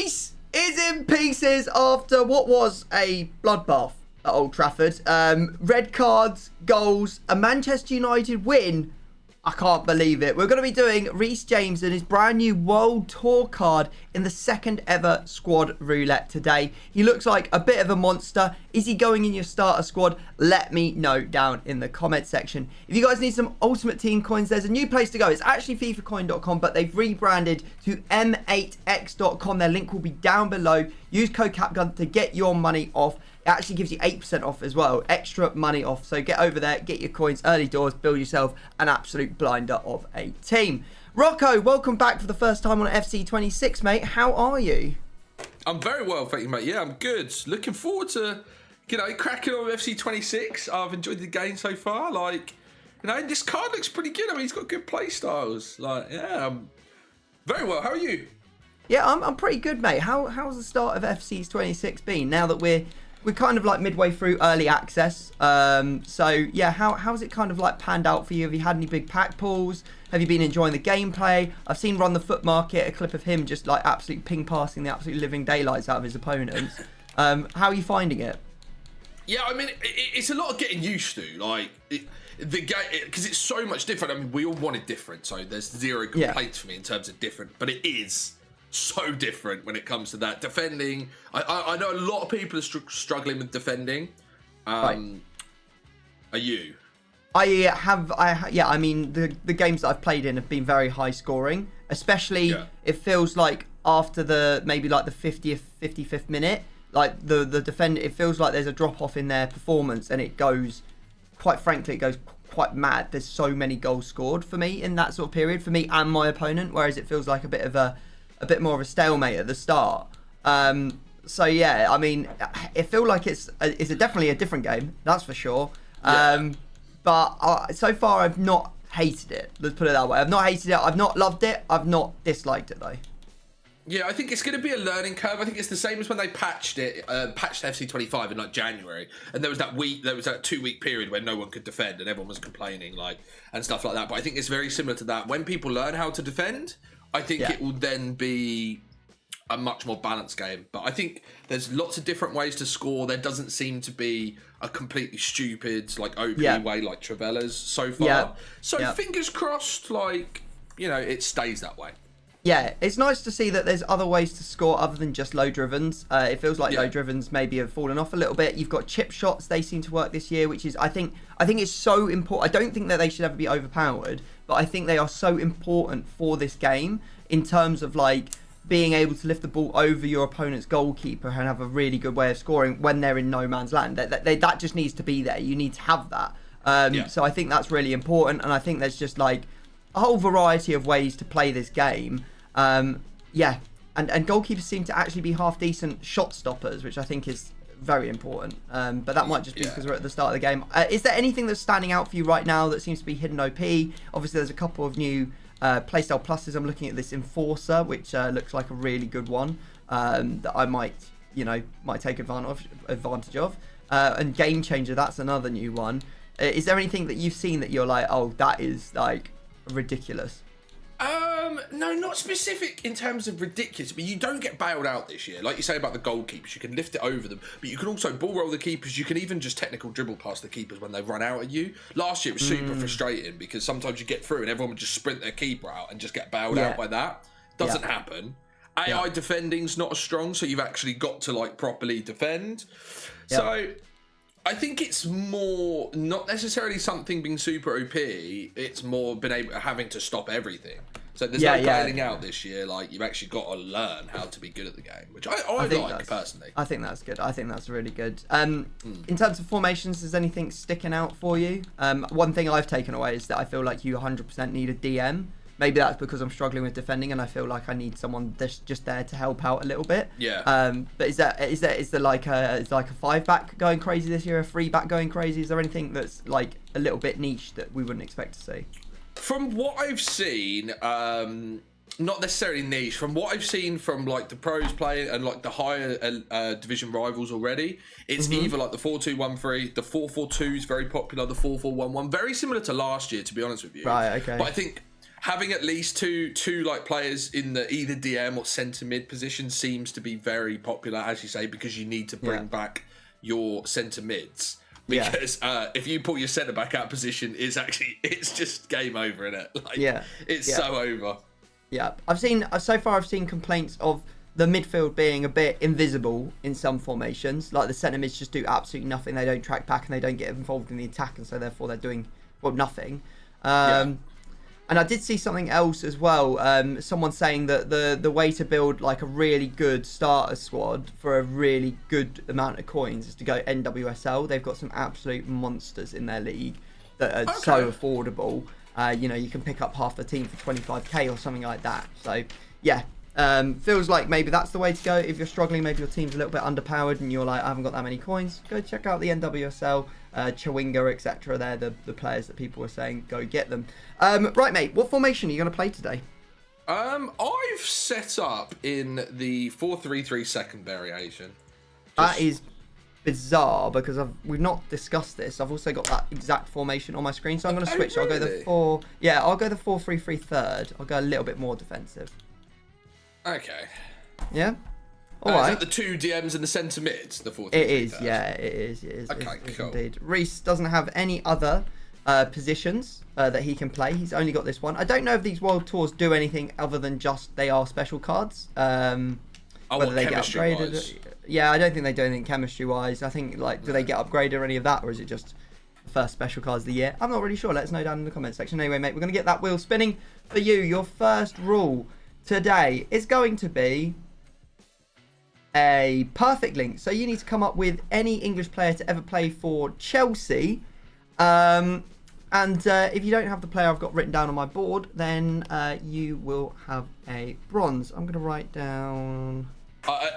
Greece is in pieces after what was a bloodbath at Old Trafford. Red cards, goals, a Manchester United win. I can't believe it. We're going to be doing Reece James and his brand new World Tour card in the second ever squad roulette today. He looks like a bit of a monster. Is he going in your starter squad? Let me know down in the comment section. If you guys need some Ultimate Team coins, there's a new place to go. It's actually FIFAcoin.com, but they've rebranded to m8x.com. Their link will be down below. Use code CapGun to get your money off. It actually gives you 8% off as well, extra money off. So get over there, get your coins, early doors, build yourself an absolute blinder of a team. Rocco, welcome back for the first time on FC 26, mate. How are you? I'm very well, thank you, mate. Yeah, I'm good. Looking forward to, cracking on with FC 26. I've enjoyed the game so far. This card looks pretty good. I mean, he's got good play styles. I'm very well. How are you? Yeah, I'm pretty good, mate. How's the start of FC's 26 been? Now that we're kind of like midway through early access. How's it kind of like panned out for you? Have you had any big pack pulls? Have you been enjoying the gameplay? I've seen Run the Foot Market, a clip of him just like absolutely ping passing the absolute living daylights out of his opponents. How are you finding it? Yeah, I mean, it's a lot of getting used to. The game, because it's so much different. I mean, we all wanted different, so there's zero complaints for me in terms of different, but it is so different when it comes to that defending. I know a lot of people are struggling with defending. Right. Are you? I mean, the games that I've played in have been very high scoring, especially it feels like after maybe the 50th, 55th minute, like the defender, it feels like there's a drop off in their performance, and it goes, quite frankly, it goes quite mad. There's so many goals scored for me in that sort of period, for me and my opponent, whereas it feels like a bit more of a stalemate at the start. I mean, it feels like it's definitely a different game, that's for sure. But so far I've not hated it. Let's put it that way. I've not hated it. I've not loved it. I've not disliked it though. Yeah, I think it's going to be a learning curve. I think it's the same as when they patched FC 25 in like January, and there was that 2-week period where no one could defend and everyone was complaining and stuff like that. But I think it's very similar to that. When people learn how to defend, I think it will then be a much more balanced game. But I think there's lots of different ways to score. There doesn't seem to be a completely stupid, OP way like Travella's so far. Yeah. So fingers crossed, it stays that way. Yeah, it's nice to see that there's other ways to score other than just low drivens. It feels like low drivens maybe have fallen off a little bit. You've got chip shots, they seem to work this year, which is, I think it's so important. I don't think that they should ever be overpowered, but I think they are so important for this game in terms of being able to lift the ball over your opponent's goalkeeper and have a really good way of scoring when they're in no man's land. That just needs to be there. You need to have that. So I think that's really important, and I think there's just a whole variety of ways to play this game. And goalkeepers seem to actually be half decent shot stoppers, which I think is very important. But that might just be because we're at the start of the game. Is there anything that's standing out for you right now that seems to be hidden OP? Obviously, there's a couple of new playstyle pluses. I'm looking at this Enforcer, which looks like a really good one that I might take advantage of. And Game Changer, that's another new one. Is there anything that you've seen that you're like, oh, that is ridiculous? No, not specific in terms of ridiculous, but you don't get bailed out this year. Like you say about the goalkeepers, you can lift it over them, but you can also ball roll the keepers. You can even just technical dribble past the keepers when they run out at you. Last year it was super frustrating because sometimes you get through and everyone would just sprint their keeper out and just get bailed out by that. Doesn't happen. AI defending's not as strong, so you've actually got to properly defend. So I think it's more not necessarily something being super OP. It's more having to stop everything. So there's no bailing out this year. You've actually got to learn how to be good at the game, which I like personally. I think that's good. I think that's really good. In terms of formations, is anything sticking out for you? One thing I've taken away is that I feel like you 100% need a DM. Maybe that's because I'm struggling with defending and I feel like I need someone that's just there to help out a little bit. Yeah. But is there a 5-back going crazy this year, a 3-back going crazy? Is there anything that's a little bit niche that we wouldn't expect to see? From what I've seen, not necessarily niche. From what I've seen from the pros playing and the higher division rivals already, it's either the 4-2-1-3, the 4-4-2 is very popular, the 4-4-1-1, very similar to last year, to be honest with you. Right. Okay. But I think having at least two like players in the either DM or centre mid position seems to be very popular, as you say, because you need to bring back your centre mids. Because if you pull your centre back out position, it's just game over, isn't it? Like, it's so over. Yeah, I've seen complaints of the midfield being a bit invisible in some formations. Like the centre mids just do absolutely nothing. They don't track back and they don't get involved in the attack, and so therefore they're doing nothing. And I did see something else as well. Someone saying that the way to build like a really good starter squad for a really good amount of coins is to go NWSL. They've got some absolute monsters in their league that are so affordable. You can pick up half the team for 25k or something like that. So yeah, feels like maybe that's the way to go. If you're struggling, maybe your team's a little bit underpowered and you're like, I haven't got that many coins, go check out the NWSL, Chawinga, etc. They're the players that people were saying go get them. Right, mate, what formation are you going to play today? I've set up in the 4-3-3 second variation. That is bizarre because we've not discussed this. I've also got that exact formation on my screen, so I'm going to switch. Really? I'll go the 4-3-3 third. I'll go a little bit more defensive. Okay. Yeah. All right. Is that the two DMs and the centre mids? The 4-3-3. It is. Yeah, it is. Okay, cool. Indeed. Reece doesn't have any other positions that he can play. He's only got this one. I don't know if these World Tours do anything other than just they are special cards. Whether they get upgraded. Wise? Yeah, I don't think they do anything chemistry-wise. I think, do they get upgraded or any of that, or is it just the first special cards of the year? I'm not really sure. Let us know down in the comment section. Anyway, mate, we're going to get that wheel spinning for you. Your first rule today is going to be a perfect link. So you need to come up with any English player to ever play for Chelsea. And if you don't have the player I've got written down on my board, then you will have a bronze. I'm going to write down...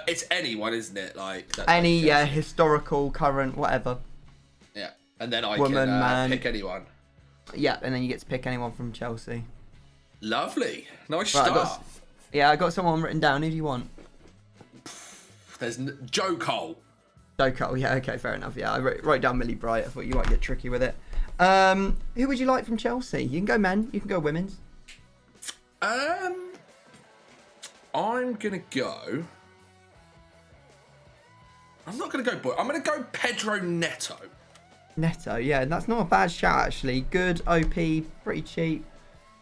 it's anyone, isn't it? Like any, historical, current, whatever. Yeah, and then I Woman, can man. pick anyone. Yeah, and then you get to pick anyone from Chelsea. Lovely. Nice start. I got someone written down. Who do you want? There's Joe Cole. Joe Cole, yeah, okay, fair enough. Yeah, I wrote down Millie Bright. I thought you might get tricky with it. Who would you like from Chelsea? You can go men, you can go women's. I'm gonna go. I'm not gonna go boy. I'm gonna go Pedro Neto. Neto, yeah, that's not a bad shout actually. Good OP, pretty cheap.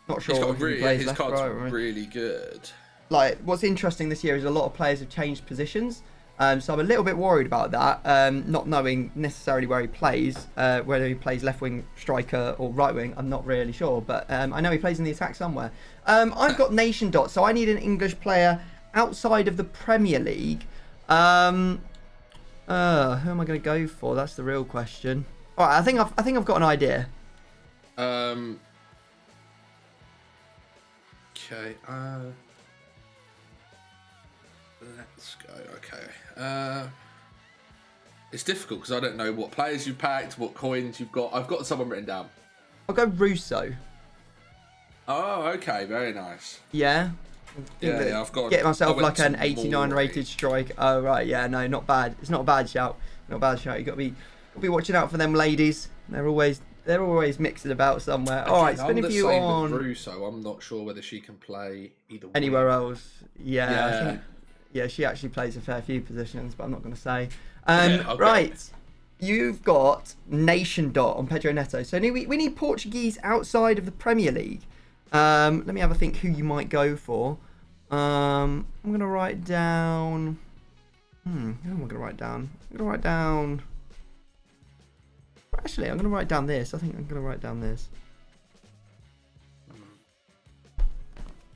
Not sure. His card's really good. Like, what's interesting this year is a lot of players have changed positions. So I'm a little bit worried about that, not knowing necessarily where he plays, whether he plays left wing, striker or right wing. I'm not really sure, but I know he plays in the attack somewhere. I've got nation dot, so I need an English player outside of the Premier League. Who am I going to go for? That's the real question. All right, I think I've got an idea. Okay. Let's go. Okay. It's difficult because I don't know what players you've packed, what coins you've got. I've got someone written down. I'll go Russo. Oh, okay. Very nice. Yeah. Yeah, I've got. Get myself like an 89 rated strike. Oh right, yeah, no, not bad. It's not a bad shout. Not a bad shout. You got to be watching out for them ladies. They're always mixing about somewhere. Again, all right, spinning for you on with Russo. I'm not sure whether she can play either way. Anywhere else. Yeah. I think, yeah, she actually plays a fair few positions, but I'm not going to say. Okay. Right, you've got nation dot on Pedro Neto. So we need Portuguese outside of the Premier League. Let me have a think who you might go for. I'm going to write down... who am I going to write down? I'm going to write down... Actually, I'm going to write down this. I think I'm going to write down this.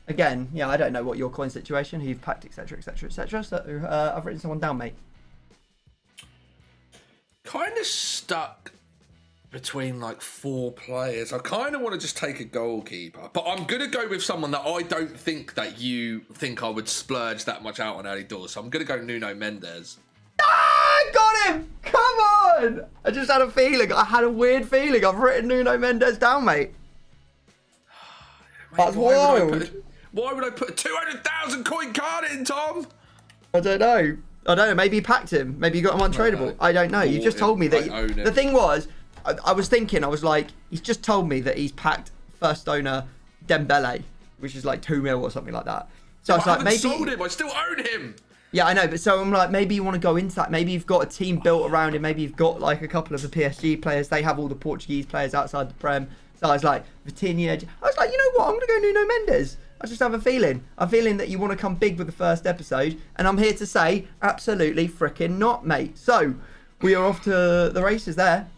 Again, yeah, I don't know what your coin situation, who you've packed, etc, etc, etc. So I've written someone down, mate. Kind of stuck between like 4 players. I kind of want to just take a goalkeeper, but I'm going to go with someone that I don't think that you think I would splurge that much out on early doors. So I'm going to go Nuno Mendes. Ah, got him! Come on! I just had a feeling. I had a weird feeling. I've written Nuno Mendes down, mate. That's wild. Why would I put a 200,000 coin card in, Tom? I don't know. Maybe you packed him. Maybe you got him untradeable. I don't know. You just told me that. The thing was, I was thinking, I was like, he's just told me that he's packed first owner Dembele, which is like 2 mil or something like that. So I was I like, haven't maybe sold him. I still own him. Yeah, I know, but so I'm like, maybe you want to go into that. Maybe you've got a team built around it. Maybe you've got like a couple of the PSG players. They have all the Portuguese players outside the Prem. So I was like, Vitinha. I was like, you know what? I'm going to go Nuno Mendes. I just have a feeling. A feeling that you want to come big with the first episode. And I'm here to say, absolutely freaking not, mate. So we are off to the races there.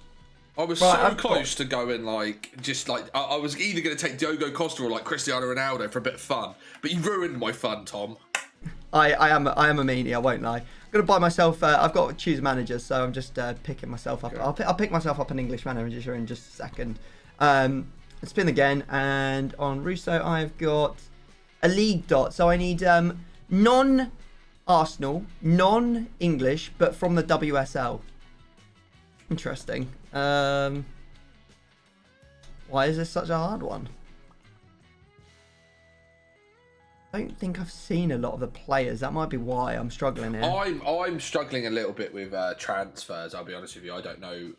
I was so close to going I was either going to take Diogo Costa or like Cristiano Ronaldo for a bit of fun. But you ruined my fun, Tom. I am a meanie, I won't lie. I'm going to buy myself, I've got to choose managers, so I'm just picking myself up. I'll pick myself up an English manager in just a second. Spin again, and on Russo I've got a league dot. So I need non-Arsenal, non-English, but from the WSL. Interesting. Why is this such a hard one? I don't think I've seen a lot of the players. That might be why I'm struggling here. I'm struggling a little bit with transfers. I'll be honest with you. I don't know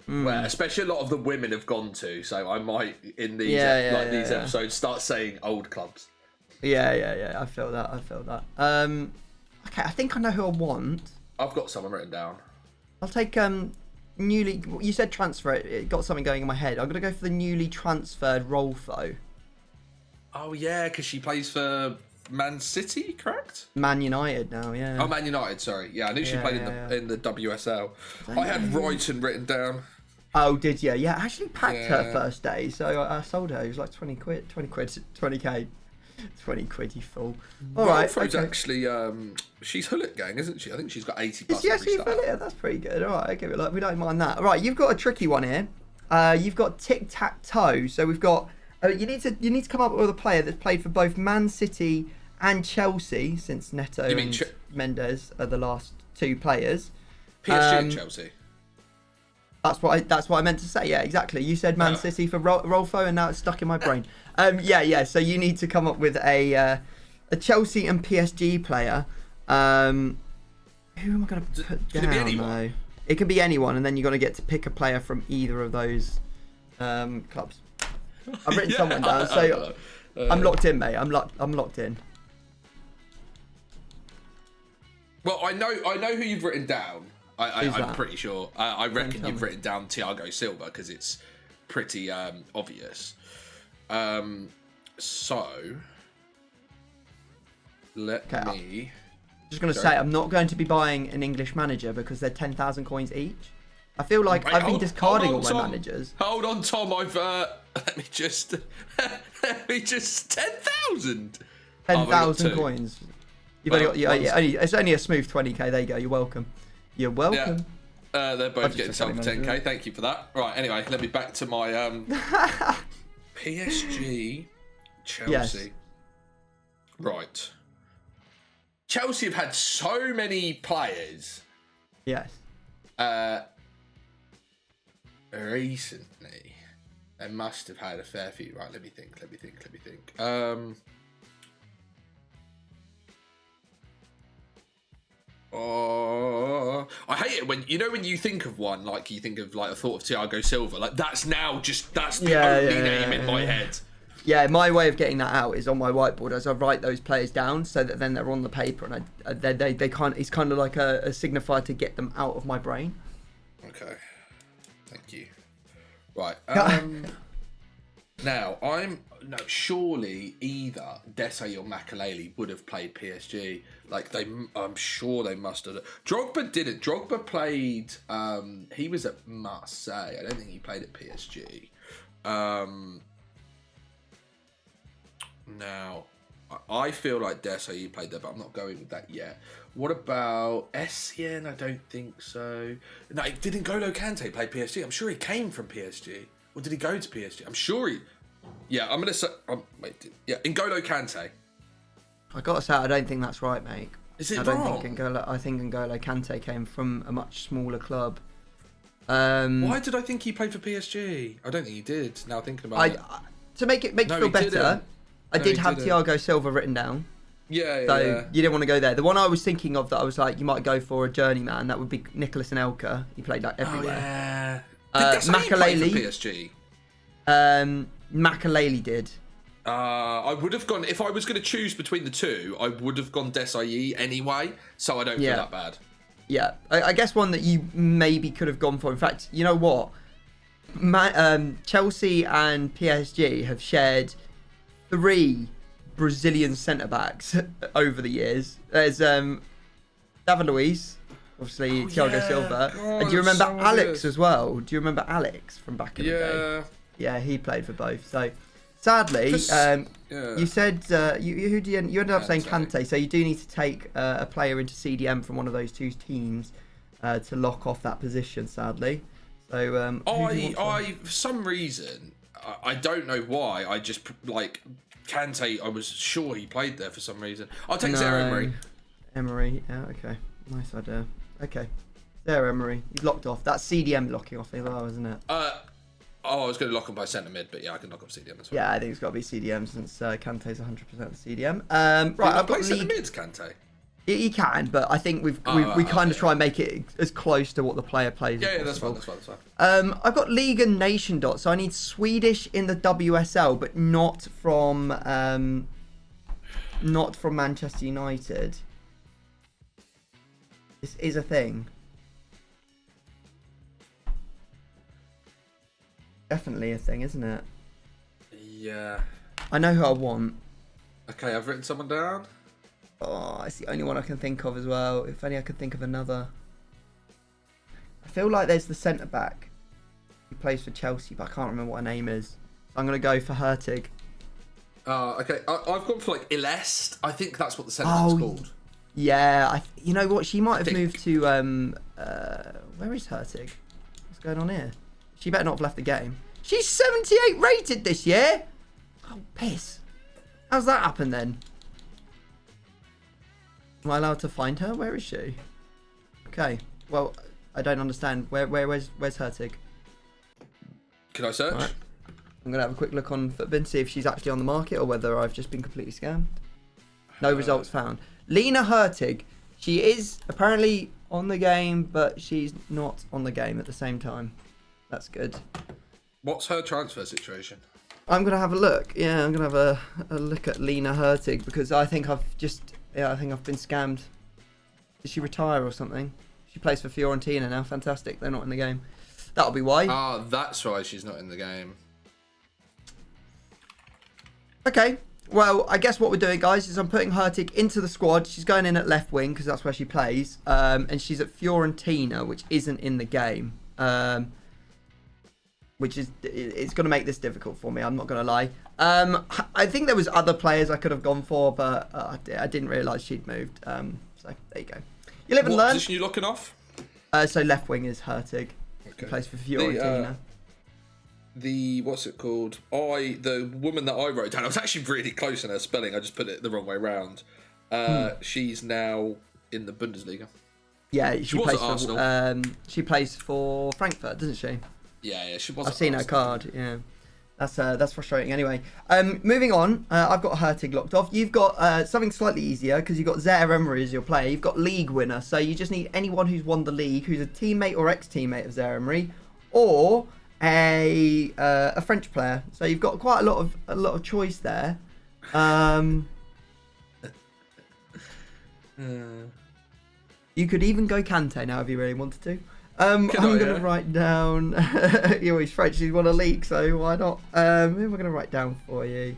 where, especially a lot of the women have gone to. So I might in these these episodes start saying old clubs. Yeah. I feel that. Okay, I think I know who I want. I've got someone written down. I'll take newly. You said transfer. It got something going in my head. I'm gonna go for the newly transferred Rolfo. Oh, yeah, because she plays for Man City, correct? Man United now, yeah. Oh, Man United, sorry. Yeah, I knew she played in the WSL. I had Brighton written down. Oh, did you? Yeah, I actually packed her first day, so I sold her. It was like 20 20k. 20 quid, you fool. All right. Rolfo's actually, she's Hullet gang, isn't she? I think she's got 80 plus. Is she actually Hullet? That's pretty good. All right, I give it we don't mind that. All right, you've got a tricky one here. You've got tic-tac-toe. So we've got... you need to come up with a player that's played for both Man City and Chelsea, since Neto and Mendes are the last 2 players. PSG and Chelsea. That's what I meant to say. Yeah, exactly. You said Man City for Rolfo, and now it's stuck in my brain. Yeah. So you need to come up with a Chelsea and PSG player. Who am I going to put down? Can it be anyone? It can be anyone, and then you're going to get to pick a player from either of those clubs. I've written someone down, so I'm locked in, mate. I'm locked in. Well, I know who you've written down. I'm pretty sure. I reckon you've written down Thiago Silva because it's pretty obvious. So let me. Just going to say, I'm not going to be buying an English manager because they're 10,000 coins each. I feel like I've been discarding all my managers. Hold on, Tom. Let me just 10,000. 10,000 coins. You've only got, it's only a smooth 20k. There you go. You're welcome. You're welcome. Yeah. They're both getting sold for 10k. Thank you for that. Right. Anyway, let me back to my PSG, Chelsea. Yes. Right. Chelsea have had so many players. Yes. Recently, they must have had a fair few. Right, let me think. I hate it when you think of one, like you think of like a thought of Thiago Silva. Like that's the only name in my head. Yeah, my way of getting that out is on my whiteboard as I write those players down, so that then they're on the paper, and they can't. It's kind of like a signifier to get them out of my brain. Okay, thank you. Right. Now surely either Dessay or Makelele would have played PSG. I'm sure they must have. Drogba didn't. Drogba played. He was at Marseille. I don't think he played at PSG. Now, I feel like Dessay played there, but I'm not going with that yet. What about Essien? I don't think so. No, didn't N'Golo Kante play PSG? I'm sure he came from PSG. Or did he go to PSG? I'm sure he... Yeah, I'm going to say... N'Golo Kante. I got to say, I don't think that's right, mate. Is it wrong? I think N'Golo Kante came from a much smaller club. Why did I think he played for PSG? I don't think he did, now thinking about it. To make you feel better... I did have Thiago Silva written down. So you didn't want to go there. The one I was thinking of that I was like, you might go for a journeyman, that would be Nicholas Anelka. He played like everywhere. Did Makelele play for PSG? Makaleli did. I would have gone, if I was going to choose between the two, I would have gone Desai anyway, so I don't feel that bad. Yeah, I guess one that you maybe could have gone for. In fact, you know what? Chelsea and PSG have shared 3 Brazilian centre-backs over the years. There's David Luiz, obviously Thiago Silva. God, and do you remember so Alex good. as well? Do you remember Alex from back in the day? Yeah, he played for both. So, sadly, you said you ended up saying Kante. So you do need to take a player into CDM from one of those 2 teams to lock off that position. Sadly, so I for some reason I don't know why I just like Kante. I was sure he played there for some reason. I'll take Zaire Emery. Emery, yeah, okay, nice idea. Okay, Zaire Emery, he's locked off. That's CDM locking off as well, isn't it? I was going to lock him by centre mid, but yeah, I can lock off CDM as well. Yeah, I think it's got to be CDM since Kante's 100% CDM. Right, I've got centre mid's Kante. He can, but I think we kind of try and make it as close to what the player plays. Yeah, that's fine. I've got League and Nation dots, so I need Swedish in the WSL, but not from Manchester United. This is a thing. Definitely a thing, isn't it? Yeah. I know who I want. Okay, I've written someone down. Oh, it's the only one I can think of as well. If only I could think of another. I feel like there's the centre back who plays for Chelsea, but I can't remember what her name is. So I'm going to go for Hurtig. Okay, I've gone for like Ilest. I think that's what the centre back's called. Yeah, you know what? She might have moved to. Where is Hurtig? What's going on here? She better not have left the game. She's 78 rated this year. Oh, piss. How's that happen then? Am I allowed to find her? Where is she? Okay. Well, I don't understand. Where's Hurtig? Can I search? Right. I'm going to have a quick look on Footbin, see if she's actually on the market or whether I've just been completely scammed. No results found. Lena Hurtig. She is apparently on the game, but she's not on the game at the same time. That's good. What's her transfer situation? I'm going to have a look. Yeah, I'm going to have a look at Lena Hurtig because I think I've been scammed. Did she retire or something? She plays for Fiorentina now. Fantastic. They're not in the game. That'll be why. Ah, that's why she's not in the game. Okay. Well, I guess what we're doing, guys, is I'm putting Hurtig into the squad. She's going in at left wing because that's where she plays. And she's at Fiorentina, which isn't in the game. Which is, it's going to make this difficult for me. I'm not going to lie. I think there was other players I could have gone for, but I didn't realise she'd moved. So there you go. You live and learn. What position are you locking off? So left wing is Hurtig. Okay. He plays for Fiorentina. What's it called? The woman that I wrote down, I was actually really close in her spelling. I just put it the wrong way round. She's now in the Bundesliga. Yeah, she was at Arsenal. She plays for Frankfurt, doesn't she? Yeah, she was. I've seen her card. Yeah, that's frustrating. Anyway, moving on. I've got Hurtig locked off. You've got something slightly easier because you've got Zaire Emery as your player. You've got league winner, so you just need anyone who's won the league, who's a teammate or ex-teammate of Zaire Emery, or a French player. So you've got quite a lot of choice there. You could even go Kante now if you really wanted to. I'm going to write down... he's French, he's won a league, so why not? Who am I going to write down for you?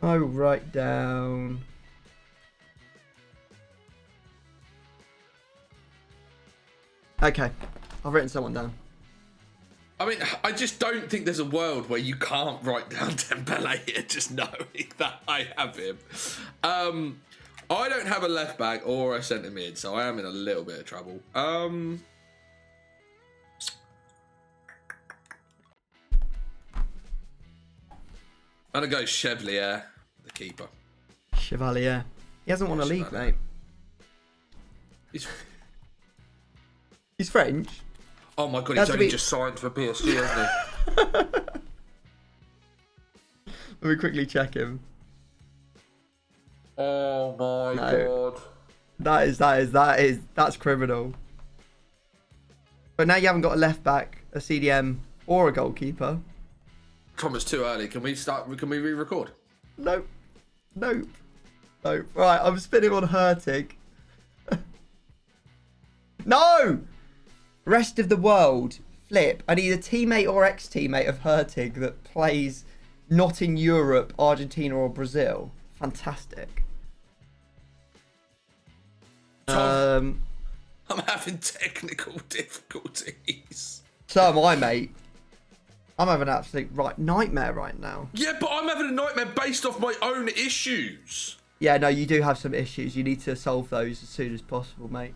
I will write down... Okay, I've written someone down. I mean, I just don't think there's a world where you can't write down Dembele and just knowing that I have him. I don't have a left back or a centre mid, so I am in a little bit of trouble. I'm going to go Chevalier, the keeper. Chevalier. He hasn't won a league, mate. He's French. Oh my god, he's only just signed for PSG, hasn't he? Let me quickly check him. Oh my god. That's criminal. But now you haven't got a left back, a CDM, or a goalkeeper. Tom, it's too early. Can we re-record? Nope. Nope. Nope. Right, I'm spinning on Hurtig. No! Rest of the world. Flip. I need a teammate or ex-teammate of Hurtig that plays not in Europe, Argentina or Brazil. Fantastic. Tom, I'm having technical difficulties. So am I, mate. I'm having an absolute nightmare right now. Yeah, but I'm having a nightmare based off my own issues. Yeah, no, you do have some issues. You need to solve those as soon as possible, mate.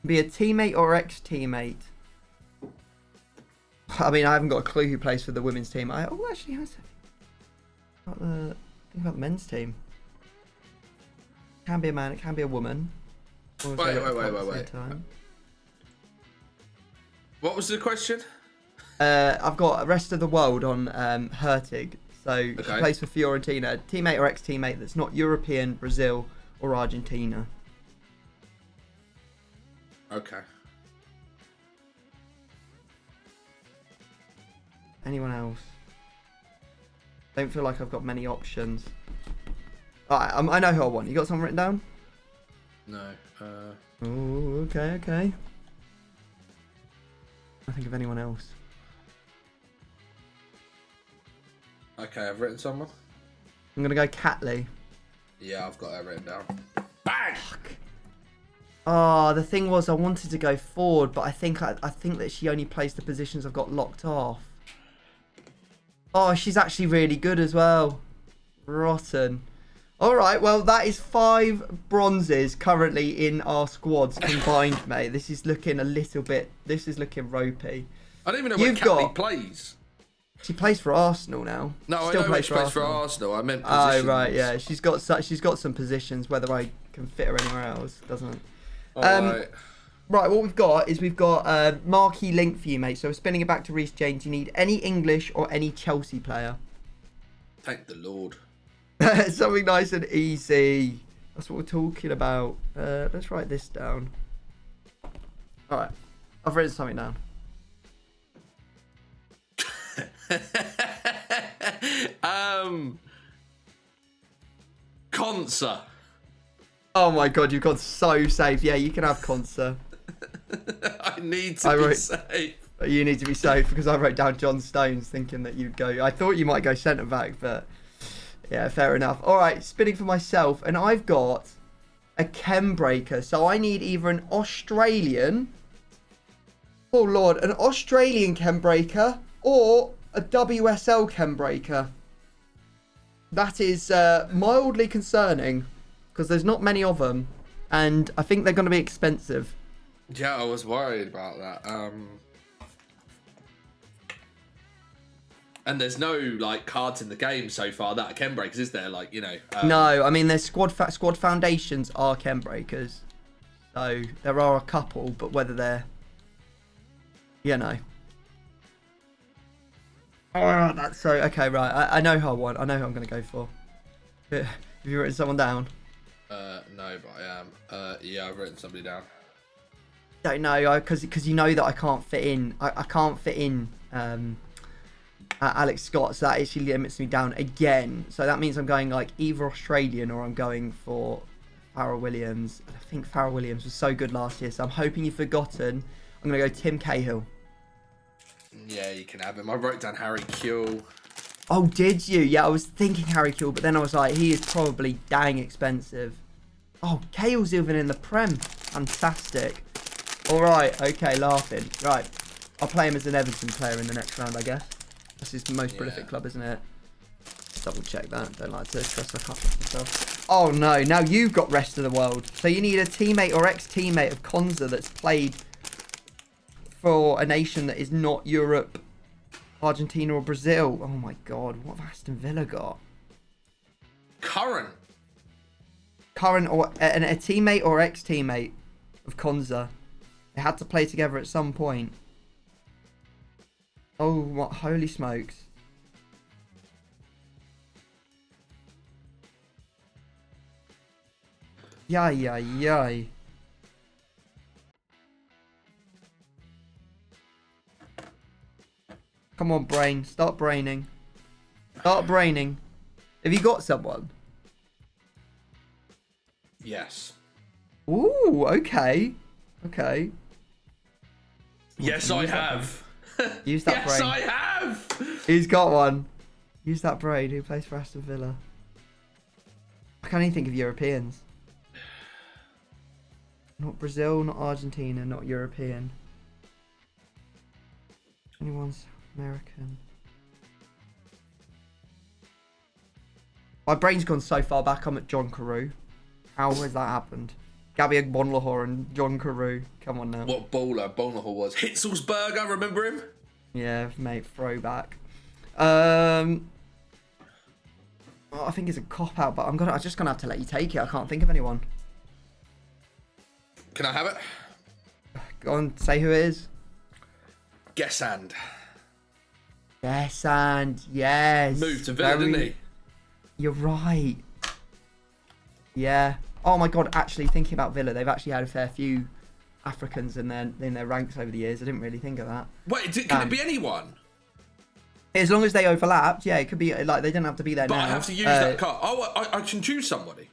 Be a teammate or ex-teammate. I mean, I haven't got a clue who plays for the women's team. Actually, think about the men's team. Can be a man, it can be a woman. Wait. What was the question? I've got rest of the world on Hurtig. So she plays for Fiorentina. Teammate or ex-teammate that's not European, Brazil or Argentina. Okay. Anyone else? Don't feel like I've got many options. Alright, I know who I want. You got someone written down? No. Oh, okay. I think of anyone else. Okay, I've written someone. I'm gonna go Catley. Yeah, I've got that written down. Bang! Fuck. Oh, the thing was I wanted to go forward, but I think that she only plays the positions I've got locked off. Oh, she's actually really good as well. Rotten. Alright, well, that is 5 bronzes currently in our squads combined, mate. This is looking a little bit... This is looking ropey. I don't even know where Catley plays. She plays for Arsenal now. No, I know she plays for Arsenal. I meant Oh, positions. right, yeah. She's got some positions. Whether I can fit her anywhere else, doesn't... Right, what we've got is marquee link for you, mate. So we're spinning it back to Reece James. You need any English or any Chelsea player. Thank the Lord. Something nice and easy. That's what we're talking about. Let's write this down. All right, I've written something down. Consa. Oh my god, you've got so safe. Yeah, you can have Consa. I need to be safe. You need to be safe because I wrote down John Stones thinking that you'd go. I thought you might go centre back, but yeah, fair enough. All right, spinning for myself, and I've got a chem breaker. So I need either an Australian, oh lord, an Australian chem breaker or a WSL chem breaker. That is mildly concerning because there's not many of them, and I think they're going to be expensive. Yeah, I was worried about that. And there's no like cards in the game so far that are chem breakers, is there? Like, you know. No, I mean there's squad foundations are chem breakers, so there are a couple, but whether they're, you know. Oh, that's so okay, right? I know who I want. I know who I'm going to go for. Have you written someone down? No, but I am. Yeah, I've written somebody down. Don't know, because you know that I can't fit in. I can't fit in Alex Scott, so that actually limits me down again. So that means I'm going like either Australian or I'm going for Farrell Williams. I think Farrell Williams was so good last year, so I'm hoping you've forgotten. I'm going to go Tim Cahill. Yeah, you can have him. I wrote down Harry Kewell. Oh, did you? Yeah, I was thinking Harry Kewell, but then I was like, he is probably dang expensive. Oh, Cahill's even in the Prem. Fantastic. All right, okay, laughing. Right, I'll play him as an Everton player in the next round, I guess. That's his most prolific club, isn't it? Double check that. Don't like to trust my myself. Oh no, now you've got rest of the world. So you need a teammate or ex-teammate of Konza that's played for a nation that is not Europe, Argentina or Brazil. Oh my god, what have Aston Villa got? Current or a teammate or ex-teammate of Konza. They had to play together at some point. Oh, what? Holy smokes. Yay. Come on, brain. Start braining. Start braining. Have you got someone? Yes. Ooh, okay. Okay. Yes, I have. Use that yes, brain. I have. He's got one. Use that brain. Who plays for Aston Villa? I can't even think of Europeans. Not Brazil, not Argentina, not European. Anyone's American. My brain's gone so far back. I'm at John Carew. How has that happened? Gabby Bonlahor and John Carew. Come on now. What bowler Bonlahor was? Hitzelsberger, remember him? Yeah, mate, throwback. I think it's a cop out, but I'm just gonna have to let you take it. I can't think of anyone. Can I have it? Go on, say who it is. Gesand. Yes, and yes. Moved to Villa, didn't he? You're right. Yeah. Oh my God. Actually, thinking about Villa, they've actually had a fair few Africans in their ranks over the years. I didn't really think of that. Wait, can it be anyone? As long as they overlapped, yeah, it could be like they didn't have to be there But now. I have to use that card. Oh, I can choose somebody.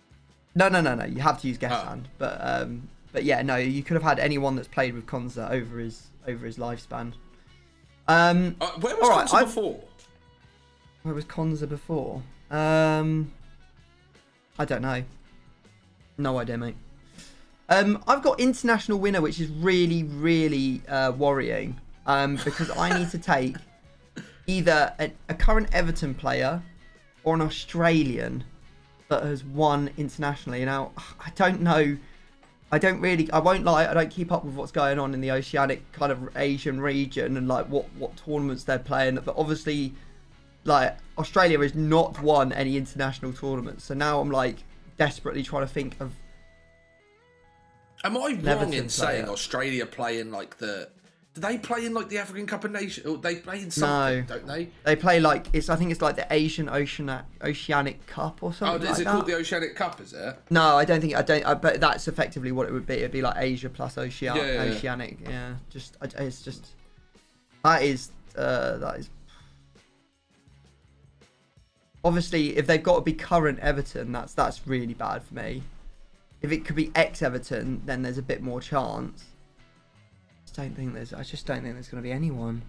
No. You have to use Gesand. But yeah, no, you could have had anyone that's played with Konza over his lifespan. Where was Konza before? Where was Konza before? I don't know. No idea, mate. I've got international winner, which is really, really worrying. Because I need to take either a current Everton player or an Australian that has won internationally. Now, I don't know. I won't lie, I don't keep up with what's going on in the Oceanic kind of Asian region and like what tournaments they're playing. But obviously, like, Australia has not won any international tournaments. So now I'm like desperately trying to think of. Am I wrong in saying Australia play in like the? Do they play in like the African Cup of Nations? Or they play in something, don't they? They play like I think it's like the Asian Oceanic Cup or something. Oh, is it called the Oceanic Cup? Is it? No, I don't think. But that's effectively what it would be. It'd be like Asia plus Oceanic. Yeah, it's just that is. Obviously, if they've got to be current Everton, that's really bad for me. If it could be ex-Everton, then there's a bit more chance. I just don't think there's going to be anyone.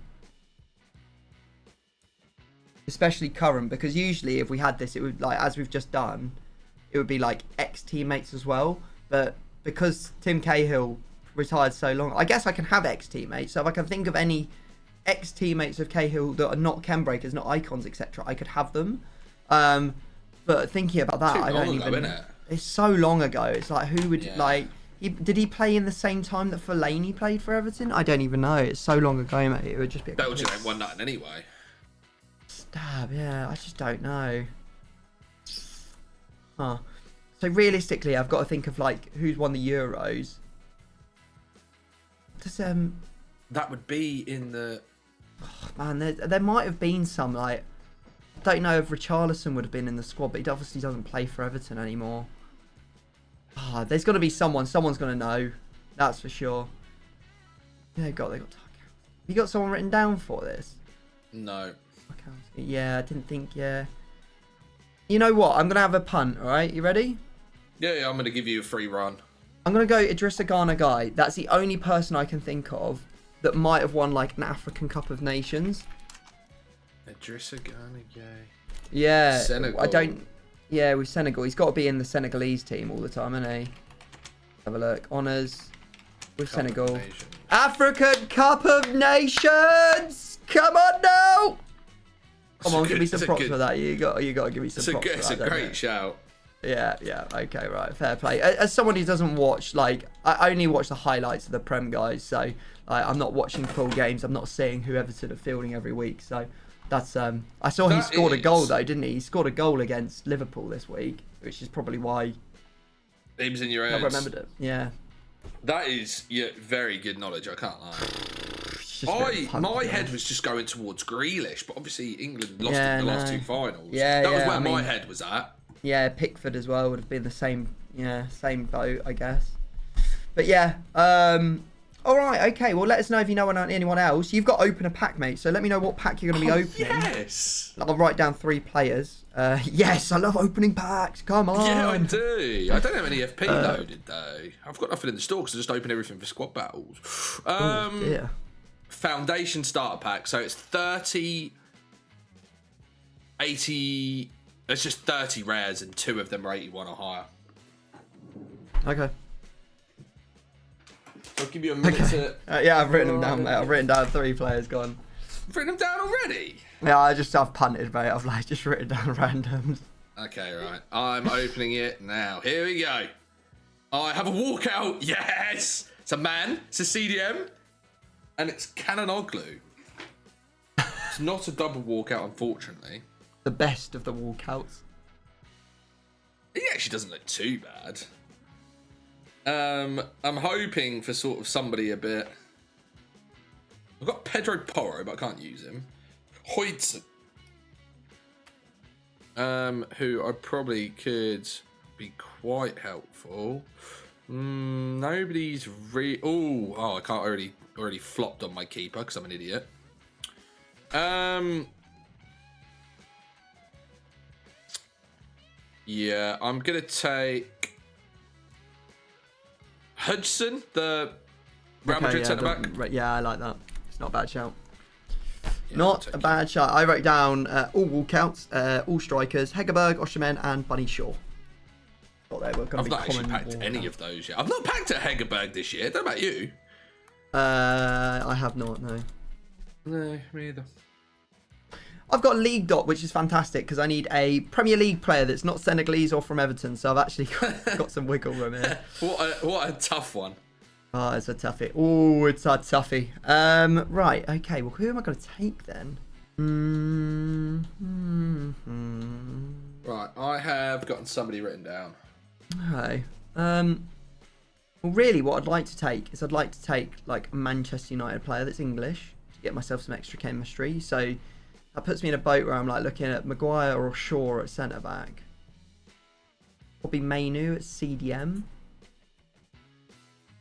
Especially current, because usually if we had this, it would, like, as we've just done, it would be like ex-teammates as well. But because Tim Cahill retired so long, I guess I can have ex-teammates. So if I can think of any ex-teammates of Cahill that are not Ken breakers, not icons, etc., I could have them. But thinking about that, I don't even. It's so long ago. It's like, who would like? Did he play in the same time that Fellaini played for Everton? I don't even know. It's so long ago, mate. It would just be. Belgium ain't won nothing anyway. Stab, yeah. I just don't know. Huh. So realistically, I've got to think of like who's won the Euros. Does That would be in the. Oh, man, there might have been some like. I don't know if Richarlison would have been in the squad, but he obviously doesn't play for Everton anymore. Ah, there's got to be someone. Someone's going to know. That's for sure. They got. You got someone written down for this? No. Okay. Yeah, I didn't think. Yeah. You know what? I'm going to have a punt. All right, you ready? Yeah, I'm going to give you a free run. I'm going to go Idrissa Gana Guy. That's the only person I can think of that might have won like an African Cup of Nations. Idrissa Gana Guy. Yeah. Senegal. Yeah, with Senegal. He's got to be in the Senegalese team all the time, isn't he? Have a look. Honours with Senegal. African Cup of Nations! Come on now! Come on, give me some props for that. You got to give me some props for that. It's a great shout. Yeah. Okay, right. Fair play. As someone who doesn't watch, like, I only watch the highlights of the Prem guys, so I'm not watching full games. I'm not seeing who Everton are fielding every week, so... That's I saw he scored a goal though, didn't he? He scored a goal against Liverpool this week, which is probably why he was in your head. I remembered it. Yeah. That is very good knowledge. I can't lie. My head was just going towards Grealish, but obviously England lost in the last two finals. Yeah, that was where my head was at. Yeah, Pickford as well would have been the same boat, I guess. But yeah, All right, okay. Well, let us know if you know anyone else. You've got to open a pack, mate. So let me know what pack you're going to be opening. Yes. I'll write down 3 players. Yes, I love opening packs. Come on. Yeah, I do. I don't have any FP loaded though. I've got nothing in the store because I just open everything for squad battles. Oh, dear. Foundation starter pack. So it's 30, 80. It's just 30 rares and 2 of them are 81 or higher. Okay. I'll give you a minute to... yeah, I've written them down, mate. I've written down 3 players gone. You've written them down already? Yeah, I've punted, mate. I've like just written down randoms. Okay, right. I'm opening it now. Here we go. I have a walkout. Yes! It's a man. It's a CDM. And it's Canonoglu. It's not a double walkout, unfortunately. The best of the walkouts. He actually doesn't look too bad. I'm hoping for sort of somebody a bit... I've got Pedro Porro, but I can't use him. Hoydson. Who I probably could be quite helpful. Nobody's Oh, I can't already flopped on my keeper because I'm an idiot. Yeah, I'm gonna take Hudson, the Real Madrid centre back. Yeah, I like that. It's not a bad shout. Yeah, Not a bad shout. I wrote down all walkouts, all strikers, Hegerberg, Osherman, and Bunny Shaw. Thought they were going to I've be not actually common packed any of those yet. I've not packed a Hegerberg this year. Don't know about you. I have not, no. No, me either. I've got League Dot, which is fantastic because I need a Premier League player that's not Senegalese or from Everton. So I've actually got some wiggle room here. What a tough one. Oh, it's a toughie. Oh, it's a toughie. Right, okay. Well, who am I going to take then? Right, I have gotten somebody written down. Okay. Well, really, what I'd like to take is like a Manchester United player that's English to get myself some extra chemistry. So that puts me in a boat where I'm like looking at Maguire or Shaw at centre back. Probably Mainu at CDM.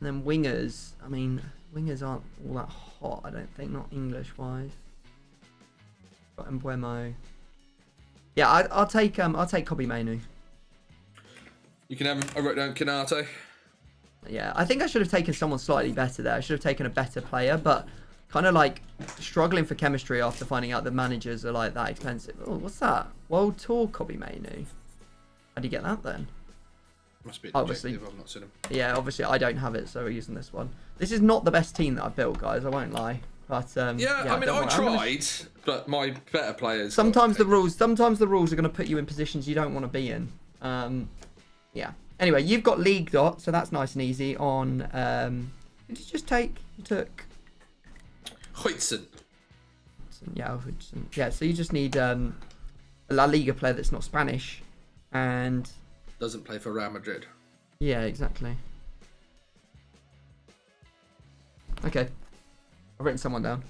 And then wingers. I mean, wingers aren't all that hot, I don't think, not English-wise. Got Mbuemo. Yeah, I'll take Kobe Mainu. You can have. I wrote down Kanate. Yeah, I think I should have taken someone slightly better there. I should have taken a better player, but kind of like struggling for chemistry after finding out the managers are like that expensive. Oh, what's that? World Tour Kobe Mainu. How'd you get that then? Must be obviously. I've not seen him. Yeah, obviously I don't have it, so we're using this one. This is not the best team that I've built, guys. I won't lie. But yeah, I mean, I tried, but my better players. Sometimes the rules are going to put you in positions you don't want to be in. Yeah. Anyway, you've got League Dot, so that's nice and easy. On who did you just take? You took Hoydson. Yeah, Hudson. Yeah. So you just need a La Liga player that's not Spanish, and doesn't play for Real Madrid. Yeah, exactly. Okay. I've written someone down.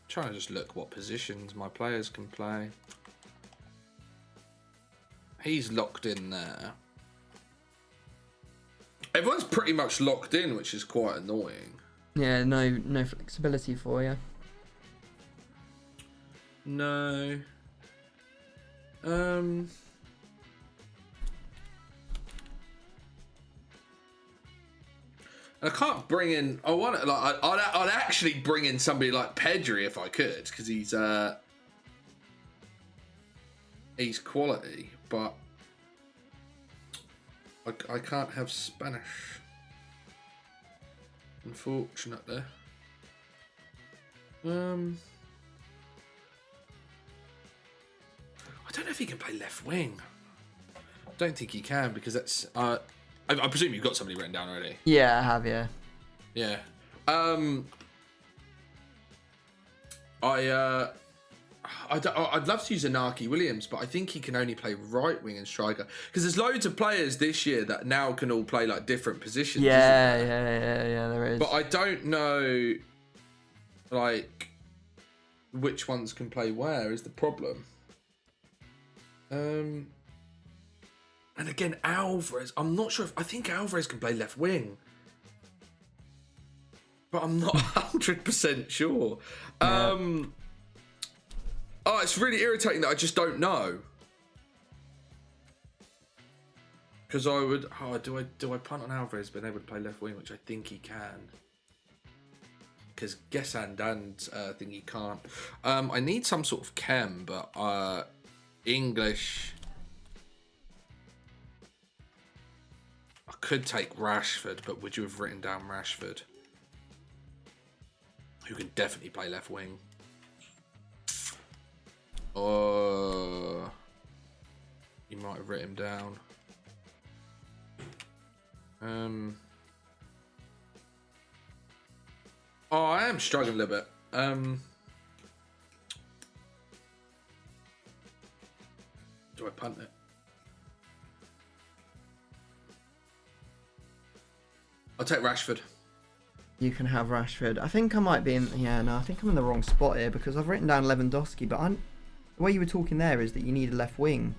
Trying to just look what positions my players can play. He's locked in there. Everyone's pretty much locked in, which is quite annoying. Yeah, no flexibility for you. No. I can't bring in. I want to like. I'd actually bring in somebody like Pedri if I could, because he's quality, but I can't have Spanish, unfortunately. I don't know if he can play left wing. I don't think he can because that's. I presume you've got somebody written down already. Yeah, I have. Yeah. Yeah. I'd love to use Inaki Williams, but I think he can only play right wing and striker because there's loads of players this year that now can all play like different positions. Yeah, there is. But I don't know, like, which ones can play where is the problem. And again, Alvarez. I'm not sure if I think Alvarez can play left wing, but I'm not 100% sure. Oh, it's really irritating that I just don't know. Because I would. Oh, do I punt on Alvarez being able to play left wing, which I think he can. Because Gesand and think he can't. I need some sort of chem, but English. I could take Rashford, but would you have written down Rashford? Who can definitely play left wing. Or you might have written him down. Oh, I am struggling a little bit. Do I punt it? I'll take Rashford. You can have Rashford. I think I might be in. Yeah, no, I think I'm in the wrong spot here because I've written down Lewandowski, but the way you were talking there is that you need a left wing.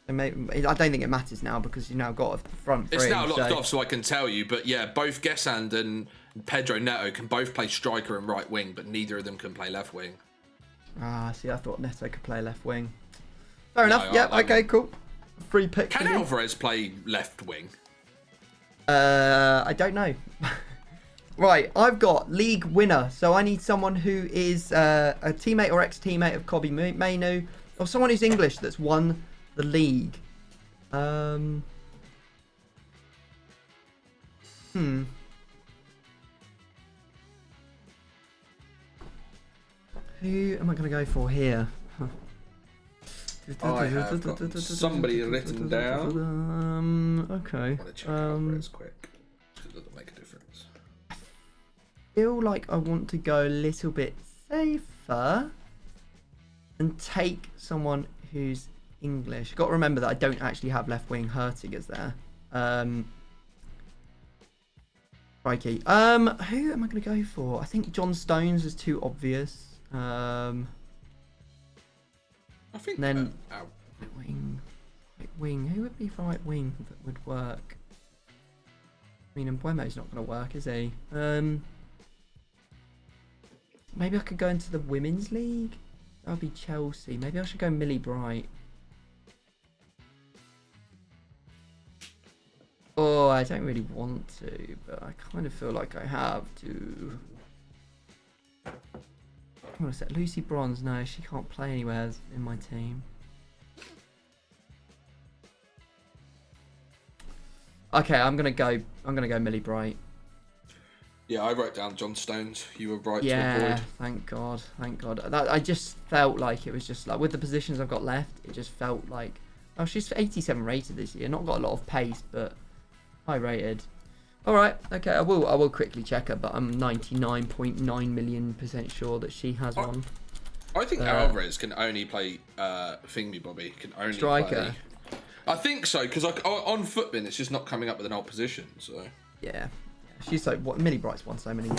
So maybe, I don't think it matters now because you now got a front three. It's now locked off, so I can tell you. But yeah, both Gesand and Pedro Neto can both play striker and right wing, but neither of them can play left wing. Ah, see, I thought Neto could play left wing. Fair enough. Yeah, okay, cool. Free pick. Can Alvarez play left wing? I don't know. Right, I've got league winner, so I need someone who is a teammate or ex-teammate of Kobbie Mainoo, or someone who's English that's won the league. Who am I going to go for here? I have got somebody written down. Okay. I want to check Alvarez quick, because it doesn't make a difference. I feel like I want to go a little bit safer and take someone who's English. Got to remember that I don't actually have left wing Hurtigers there. Crikey. Who am I going to go for? I think John Stones is too obvious. I think then right wing. Who would be right wing that would work? I mean, Mbuemo's not going to work, is he? Maybe I could go into the women's league. That would be Chelsea. Maybe I should go Millie Bright. Oh, I don't really want to, but I kind of feel like I have to. I'm gonna set Lucy Bronze. No, she can't play anywhere in my team. Okay, I'm gonna go Millie Bright. Yeah, I wrote down John Stones. You were right to Yeah, avoid. thank God, thank God. I just felt like it was just like with the positions I've got left, it just felt like, oh, she's 87 rated this year. Not got a lot of pace, but high rated. All right, okay, I will quickly check her, but I'm 99.9 million% sure that she has one. I think Alvarez can only play Thingy Bobby. Can only striker. Play. I think so, because on Footbin it's just not coming up with an old position. So yeah, she's so what Millie Bright's won so many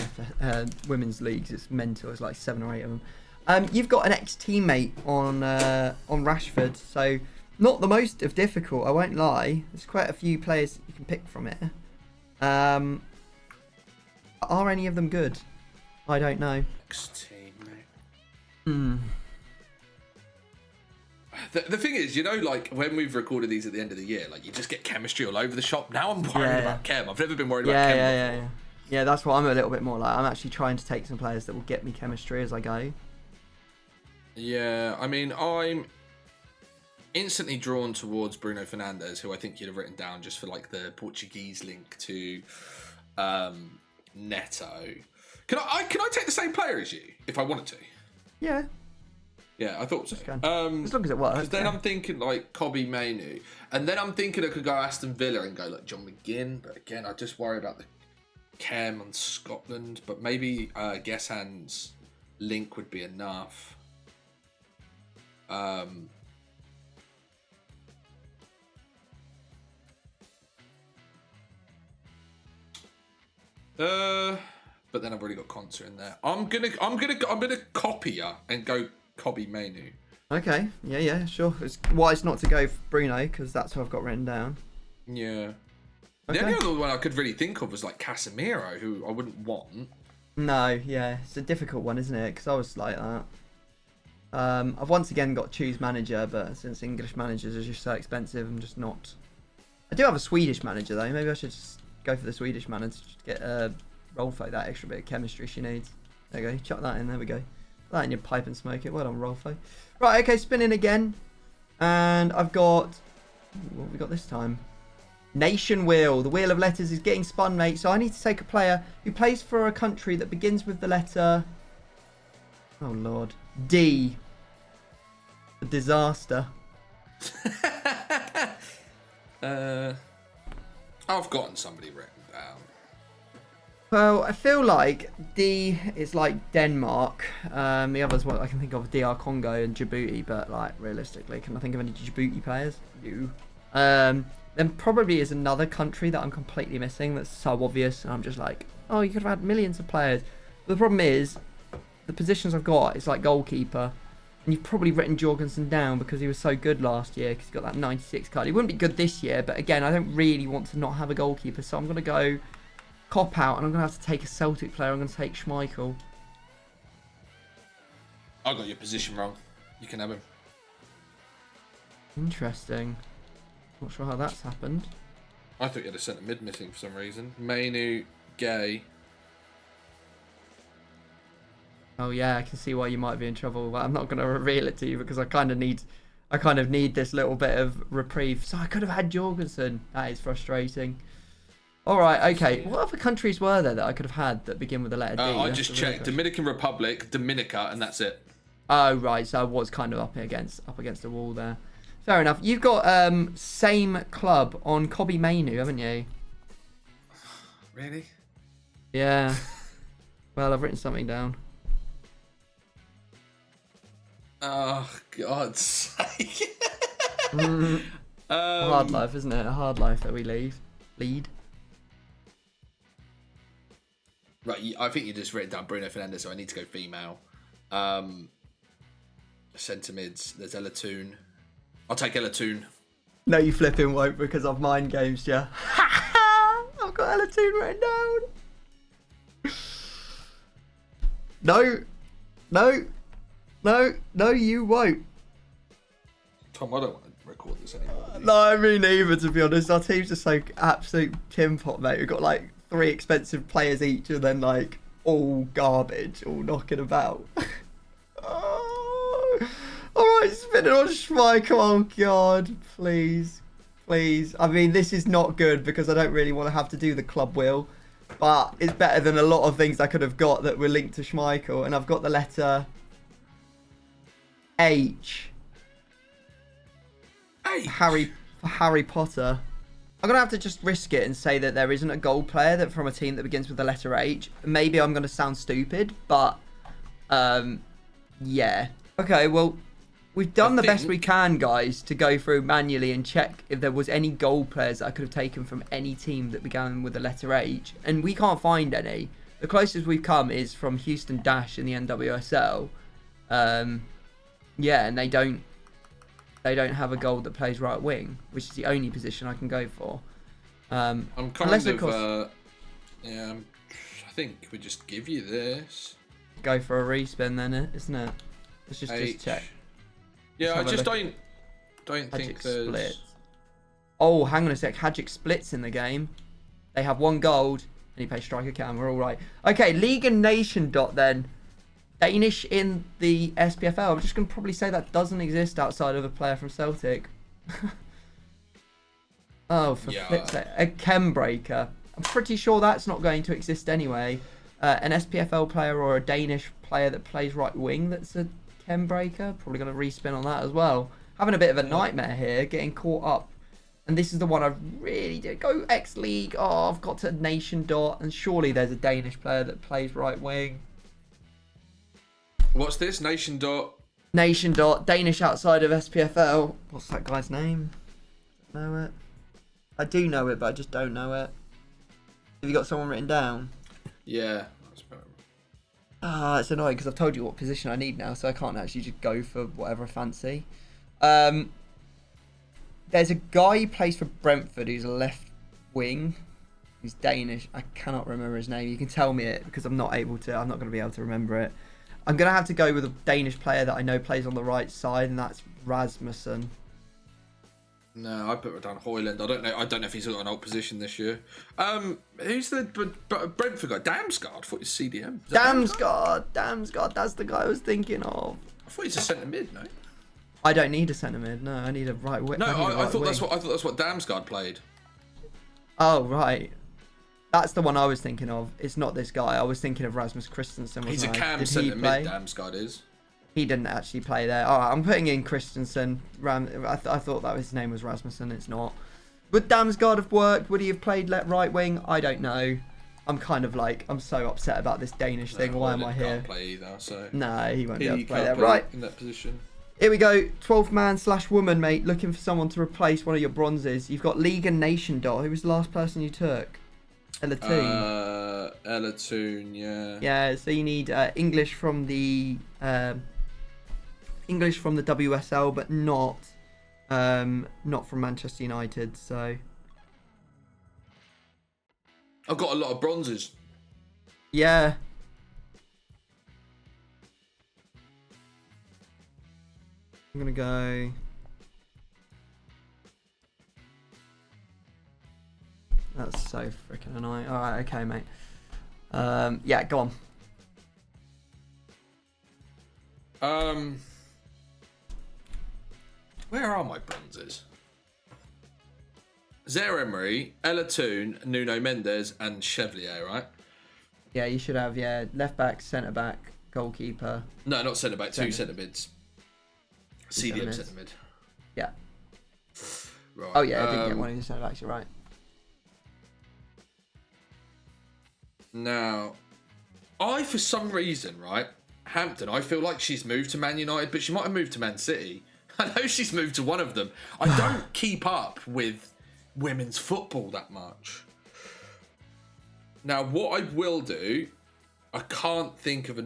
women's leagues. It's mental. It's like 7 or 8 of them. You've got an ex-teammate on Rashford, so not the most of difficult. I won't lie. There's quite a few players you can pick from it. Are any of them good? I don't know. Ex-teammate. The thing is, you know, like when we've recorded these at the end of the year, like you just get chemistry all over the shop. Now I'm worried about chem. I've never been worried about chem before. Yeah, that's what I'm a little bit more like. I'm actually trying to take some players that will get me chemistry as I go. Yeah, I mean, I'm instantly drawn towards Bruno Fernandes, who I think you'd have written down just for like the Portuguese link to Neto. Can I take the same player as you if I wanted to? Yeah. Yeah, I thought so. As long as it works. Because then I'm thinking like Kobbie Mainoo, and then I'm thinking I could go Aston Villa and go like John McGinn, but again I just worry about the chem and Scotland. But maybe Gesand's link would be enough. But then I've already got Conser in there. I'm gonna copy her and go Kobbie Mainoo. Okay, yeah, sure. It's wise not to go for Bruno because that's who I've got written down. Yeah. Okay. The only other one I could really think of was like Casemiro, who I wouldn't want. No, yeah, it's a difficult one, isn't it? Because I was like that. I've once again got to choose manager, but since English managers are just so expensive, I'm just not. I do have a Swedish manager though. Maybe I should just go for the Swedish manager to get Rolfo that extra bit of chemistry she needs. There you go. Chuck that in. There we go. Put that in your pipe and smoke it. Well done, Rolfo. Right, okay, spinning again. And I've got... What have we got this time? Nation Wheel. The Wheel of Letters is getting spun, mate. So I need to take a player who plays for a country that begins with the letter... Oh, Lord. D. A disaster. I've gotten somebody written down. Well, I feel like D is like Denmark. The others, what I can think of, DR Congo and Djibouti, but like realistically, can I think of any Djibouti players? No. Then probably is another country that I'm completely missing that's so obvious, and I'm just like, oh, you could have had millions of players. But the problem is, the positions I've got is like goalkeeper, and you've probably written Jorgensen down because he was so good last year because he got that 96 card. He wouldn't be good this year, but again, I don't really want to not have a goalkeeper, so I'm going to go cop out, and I'm going to have to take a Celtic player. I'm going to take Schmeichel. I got your position wrong. You can have him. Interesting. Not sure how that's happened. I thought you had a centre mid missing for some reason. Mainu, Gay. Oh yeah, I can see why you might be in trouble, but I'm not going to reveal it to you because I kind of need this little bit of reprieve. So I could have had Jorgensen. That is frustrating. All right, okay. What other countries were there that I could have had that begin with the letter D? I just checked. Dominican Republic, Dominica, and that's it. Oh right, so I was kind of up against the wall there. Fair enough. You've got same club on Kobe Mainu, haven't you? Really? Yeah. Well, I've written something down. Oh, God's sake. A hard life, isn't it? A hard life that we lead. Right, I think you just written down Bruno Fernandes, so I need to go female. Centre mids, there's Ella Toon. I'll take Ella Toon. No, you flipping won't because I've mind games, yeah. I've got Ella Toon written down. No, you won't. Tom, I don't want to record this anymore. No, I mean neither, to be honest. Our team's just like absolute tin pot, mate. We've got like 3 expensive players each and then like all garbage, all knocking about. Oh. Alright, spinning on Schmeichel. Oh God, please. I mean, this is not good because I don't really want to have to do the club wheel, but it's better than a lot of things I could have got that were linked to Schmeichel, and I've got the letter H. H? Harry Potter. I'm going to have to just risk it and say that there isn't a goal player that from a team that begins with the letter H. Maybe I'm going to sound stupid, but yeah. Okay, well, we've done the best we can, guys, to go through manually and check if there was any goal players that I could have taken from any team that began with the letter H, and we can't find any. The closest we've come is from Houston Dash in the NWSL. Yeah, and they don't have a goal that plays right wing, which is the only position I can go for. I'm kind of yeah, I think we just give you this. Go for a respin then, isn't it? Let's just check. Yeah, I just don't Hadjic think there's... Splits. Oh, hang on a sec. Hadjic Splits in the game. They have 1 gold, and he plays striker cam. We're all right. Okay, League and Nation dot then. Danish in the SPFL. I'm just going to probably say that doesn't exist outside of a player from Celtic. Oh, for flip's sake. A chem breaker. I'm pretty sure that's not going to exist anyway. An SPFL player or a Danish player that plays right wing that's a chem breaker. Probably going to respin on that as well. Having a bit of a nightmare here, getting caught up. And this is the one I really did. Go X League. Oh, I've got to Nation dot. And surely there's a Danish player that plays right wing. What's this? Nation dot? Nation dot. Danish outside of SPFL. What's that guy's name? Know it? I do know it, but I just don't know it. Have you got someone written down? Yeah. It's annoying because I've told you what position I need now, so I can't actually just go for whatever I fancy. There's a guy who plays for Brentford who's a left wing. He's Danish. I cannot remember his name. You can tell me it because I'm not going to be able to remember it. I'm going to have to go with a Danish player that I know plays on the right side, and that's Rasmussen. No, I put it down Hoyland. I don't know if he's got an old position this year. Who's the Brentford guy? Damsgaard. I thought he was CDM. Damsgaard. That's the guy I was thinking of. I thought he's a centre mid. No. I don't need a centre mid. No, I need a right wing. No, I thought that's what Damsgaard played. Oh right, that's the one I was thinking of. It's not this guy. I was thinking of Rasmus Christensen. He's a cam centre mid. Damsgaard is. He didn't actually play there. All right, I'm putting in Christensen. I thought that his name was Rasmussen. It's not. Would Damsgaard have worked? Would he have played right wing? I don't know. I'm kind of like, I'm so upset about this Danish thing. Why am I here? Can't play either, so. No, he won't be able to play there. Right. In that position. Here we go. 12th man/woman, mate. Looking for someone to replace one of your bronzes. You've got League and Nation Dot. Who was the last person you took? Ella Toon, yeah. Yeah, so you need English from the WSL, but not from Manchester United. So I've got a lot of bronzes. Yeah. I'm gonna go. That's so freaking annoying. All right, okay, mate. Yeah, go on. Where are my bronzes? Zaire Emery, Ella Toon, Nuno Mendes, and Chevalier, right? Yeah, you should have, left back, centre back, goalkeeper. No, not centre back, two centre mids. CDM centre mid. Yeah. Right. Oh, yeah, I didn't get one of your centre backs, you're right. Now, for some reason, right, Hampton, I feel like she's moved to Man United, but she might have moved to Man City. I know she's moved to one of them. I don't keep up with women's football that much. Now, what I will do, I can't think of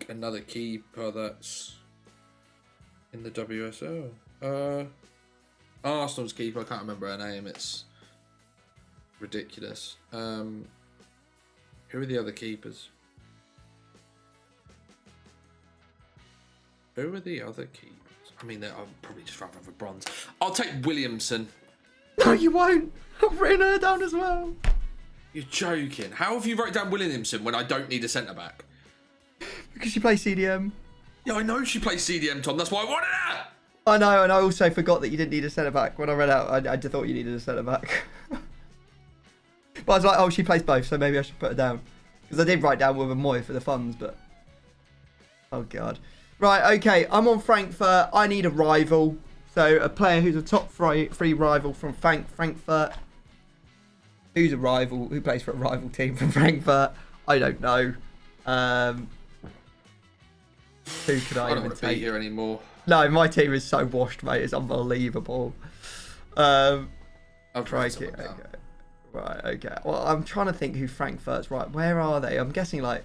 another keeper that's in the WSL. Arsenal's keeper, I can't remember her name. It's ridiculous. Who are the other keepers? Who are the other keepers? I mean, I'll probably just rather have a bronze. I'll take Williamson. No, you won't. I've written her down as well. You're joking. How have you wrote down Williamson when I don't need a centre-back? Because she plays CDM. Yeah, I know she plays CDM, Tom. That's why I wanted her. I know, and I also forgot that you didn't need a centre-back. When I read out, I just thought you needed a centre-back. But I was like, oh, she plays both, so maybe I should put her down. Because I did write down Wilbur Moy for the funds, but... Oh, God. Right, okay, I'm on Frankfurt. I need a rival. So, a player who's a top three rival from Frankfurt. Who's a rival? Who plays for a rival team from Frankfurt? I don't know. Who could I don't want to be here anymore. No, my team is so washed, mate. It's unbelievable. I'll try it. Okay. Right, okay. Well, I'm trying to think who Frankfurt's right. Where are they? I'm guessing, like, is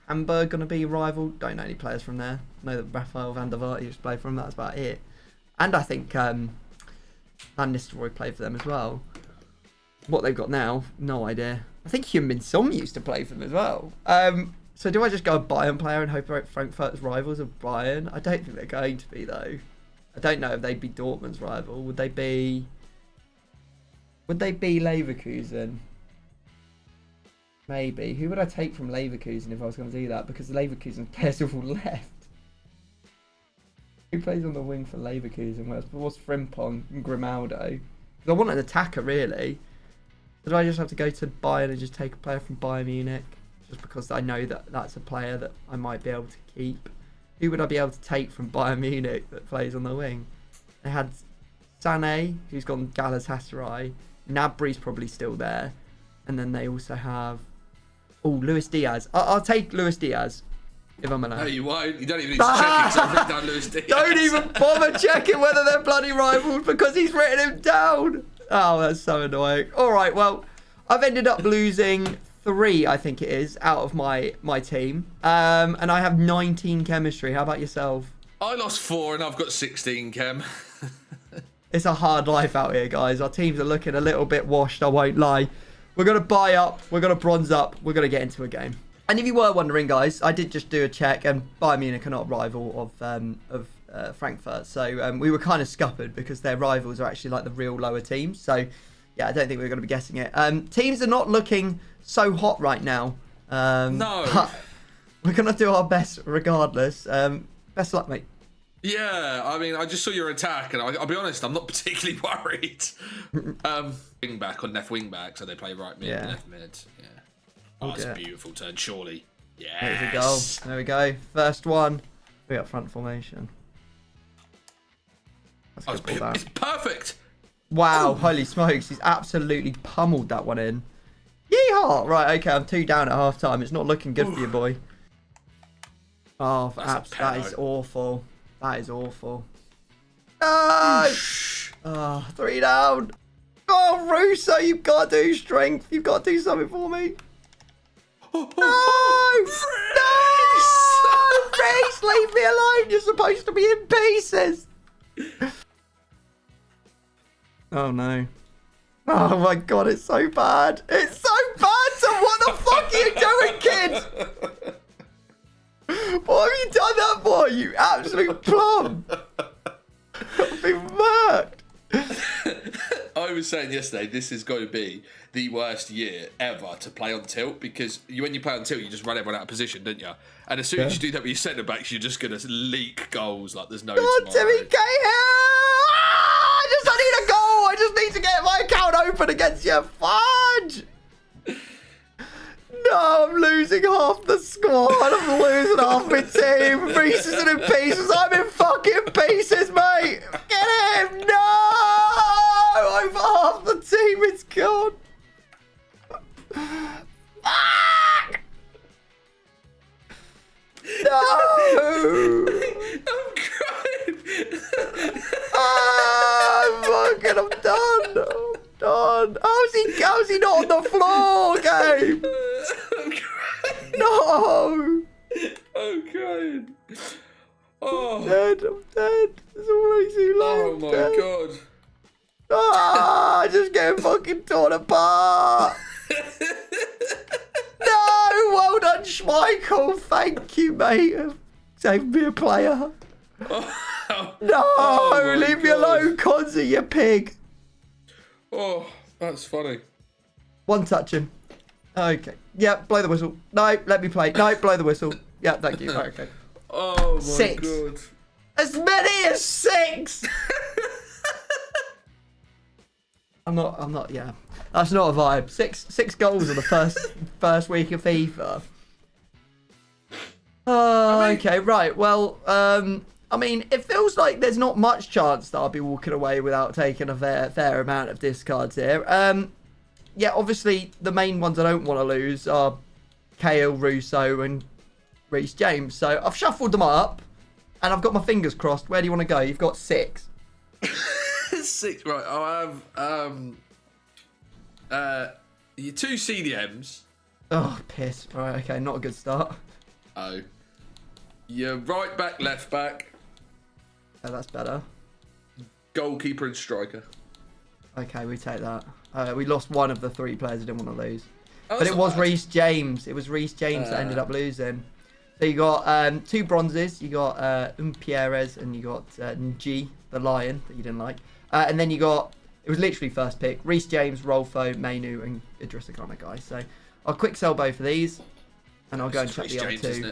Hamburg going to be a rival? Don't know any players from there. I know that Rafael van der Vaart used to play for them. That's about it. And I think Van Nistelrooy played for them as well. What they've got now, no idea. I think Hyun-Min Son used to play for them as well. So do I just go a Bayern player and hope Frankfurt's rivals are Bayern? I don't think they're going to be, though. I don't know if they'd be Dortmund's rival. Would they be Leverkusen? Maybe. Who would I take from Leverkusen if I was going to do that? Because the Leverkusen players are all left. Who plays on the wing for Leverkusen? What's Frimpong and Grimaldo? Because I want an attacker, really. Did I just have to go to Bayern and just take a player from Bayern Munich? Just because I know that that's a player that I might be able to keep. Who would I be able to take from Bayern Munich that plays on the wing? They had Sané, who's gone Galatasaray. Gnabry's probably still there. And then they also have... Oh, Luis Diaz. I'll take Luis Diaz, if I'm allowed. No, you won't. You don't even need to check it, so I've written down Luis Diaz. Don't even bother checking whether they're bloody rivals because he's written him down. Oh, that's so annoying. All right, well, I've ended up losing 3, I think it is, out of my team. And I have 19 chemistry. How about yourself? I lost 4 and I've got 16 chem. It's a hard life out here, guys. Our teams are looking a little bit washed, I won't lie. We're going to buy up. We're going to bronze up. We're going to get into a game. And if you were wondering, guys, I did just do a check, and Bayern Munich are not a rival of Frankfurt. So we were kind of scuppered because their rivals are actually like the real lower teams. So, yeah, I don't think we were going to be guessing it. Teams are not looking so hot right now. No. But we're going to do our best regardless. Best luck, mate. Yeah, I mean, I just saw your attack, and I'll be honest, I'm not particularly worried. Wing back on left wing back, so they play right mid, left mid. Yeah. Oh, that's a beautiful turn, surely. Yes. There's a goal. There we go. First one. We got front formation. It's perfect. Wow, holy smokes. He's absolutely pummeled that one in. Yeehaw! Right, okay, I'm 2 down at half time. It's not looking good for you, boy. Oh, that is awful. That is awful. No! Oh, 3 down. Oh, Russo, you've got to do strength. You've got to do something for me. No! No! Reece, leave me alone. You're supposed to be in pieces. Oh, no. Oh, my God, it's so bad. It's so bad. So what the fuck are you doing, kid? What have you done that for, you absolute plum? I've been murked. I was saying yesterday, this is going to be the worst year ever to play on tilt, because when you play on tilt, you just run everyone out of position, don't you? And as soon as you do that with your centre backs, you're just going to leak goals like there's no tomorrow. Timmy Cahill! I need a goal. I just need to get my account open against you. Fudge! No, I'm losing half the squad. I'm losing half my team. Reece isn't in pieces. I'm in fucking pieces, mate. Get him. No! Over half the team is gone. Fuck! No! I'm crying. I'm done. I'm done. How's he not on the floor, Gabe? I'm crying. No. I'm crying. Oh. I'm dead. It's already too late. Oh my God. Ah, just getting fucking torn apart. No, well done, Schmeichel. Thank you, mate. Saved me a player. No, leave me alone, Konzi, you pig. Oh, that's funny. One touch him. Okay. Yeah, blow the whistle. No, let me play. No, blow the whistle. Yeah, thank you. Okay. Oh my 6. God. As many as 6. I'm not, yeah. That's not a vibe. Six goals in the first week of FIFA. Okay, right. Well, I mean, it feels like there's not much chance that I'll be walking away without taking a fair amount of discards here. Yeah, obviously, the main ones I don't want to lose are Cahill, Russo, and Reece James. So I've shuffled them up, and I've got my fingers crossed. Where do you want to go? You've got 6. 6, right. I'll have your 2 CDMs. Oh, piss. Right, okay, not a good start. Oh. Your right back, left back. Oh, that's better. Goalkeeper and striker. Okay, we take that. We lost one of the 3 players I didn't want to lose. Oh, but it was Reece James. It was Reece James that ended up losing. So you got 2 bronzes. You got Pierres and you got Ng, the lion that you didn't like. And then you got, it was literally first pick, Reece James, Rolfo, Mainu, and Idrissa Gana, guys. So I'll quick sell both of these, and I'll go and chuck the other 2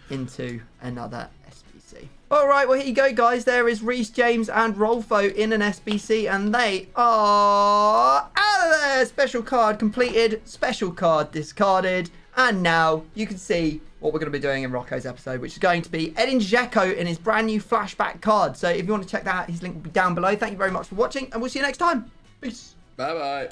into another SBC. All right, well, here you go, guys. There is Reece James and Rolfo in an SBC, and they are out of there. Special card completed, special card discarded, and now you can see what we're going to be doing in Rocco's episode, which is going to be Edin Dzeko in his brand new flashback card. So if you want to check that out, his link will be down below. Thank you very much for watching, and we'll see you next time. Peace. Bye-bye.